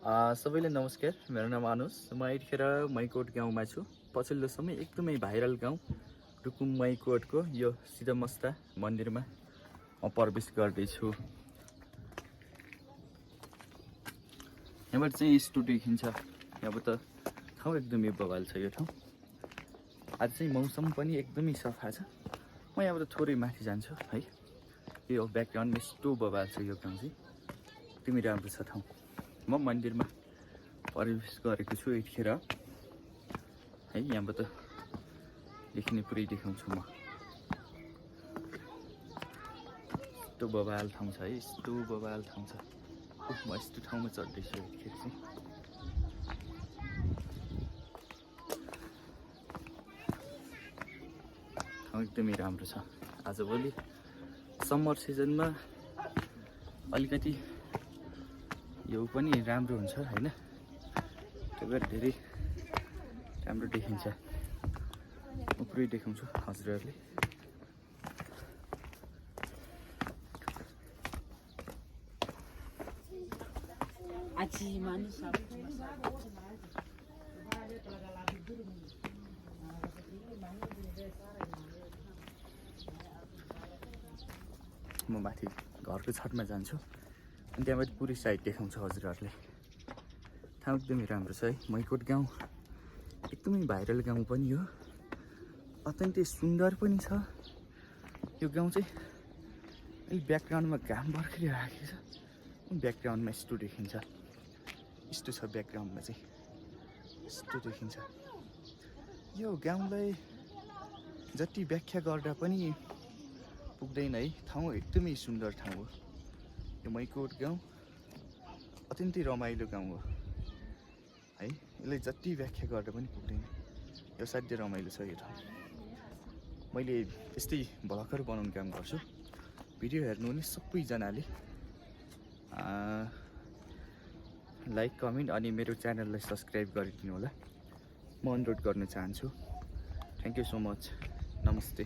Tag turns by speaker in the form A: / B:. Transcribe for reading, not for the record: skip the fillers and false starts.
A: सबैलाई नमस्कार। मेरो नाम अनुज। म यतिखेर मैकोट गाउँमा छु। पछिल्लो समय एकदमै भाइरल गाउँ रुकुम मैकोटको यो सिद्धमस्ता मन्दिरमा म प्रवेश गर्दैछु। यहाँबाट चाहिँ स्टु देखिन्छ। यहाँबाट ठाउँ एकदमै बवाल छ यो ठाउँ। आज चाहिँ मौसम पनि एकदमै सफा छ। म यहाँबाट थोरै माथि जान्छु है। यो ब्याकग्राउन्डमा यस्तो बवाल छ यो गाउँ चाहिँ एकदमै राम्रो छ ठाउँ। म मन्दिरमा प्रवेश गरेको छु यतिखेर है। यहाँबाट देखिने पुरै देखाउँछु म। यस्तो बवाल ठाउँ छ है, यस्तो बवाल ठाउँ छ। म यस्तो ठाउँमा चढ्दैछु यतिखेर चाहिँ। ठाउँ एकदमै राम्रो छ। आजभोलि समर सिजनमा अलिकति यो पनि राम्रो हुन्छ हैन, त्यही भएर धेरै राम्रो देखिन्छ। म पुरै देखाउँछु हजुरहरूले। म माथि घरको छतमा जान्छु अनि त्यहाँबाट पुरै साइड देखाउँछु हजुरहरूले। ठाउँ एकदमै राम्रो छ है। मैकोट गाउँ एकदमै भाइरल गाउँ पनि हो, अत्यन्तै सुन्दर पनि छ। यो गाउँ चाहिँ अहिले ब्याकग्राउन्डमा घाम बर्खिरहेको छ। ब्याकग्राउन्डमा यस्तो देखिन्छ, यस्तो छ ब्याकग्राउन्डमा चाहिँ, यस्तो देखिन्छ। यो गाउँलाई जति व्याख्या गर्दा पनि पुग्दैन है। ठाउँ एकदमै सुन्दर ठाउँ हो यो मैकोट गाउँ। अत्यन्तै रमाइलो गाउँ हो है। यसलाई जति व्याख्या गर्दा पनि पुग्दैन। यो असाध्यै रमाइलो छ यो ठाउँ। मैले यस्तै भ्लगहरू बनाउने काम गर्छु। भिडियो हेर्नु भने सबैजनाले लाइक कमेन्ट अनि मेरो च्यानललाई सब्सक्राइब गरिदिनु होला, म अनुरोध गर्न चाहन्छु। Thank you so much. नमस्ते।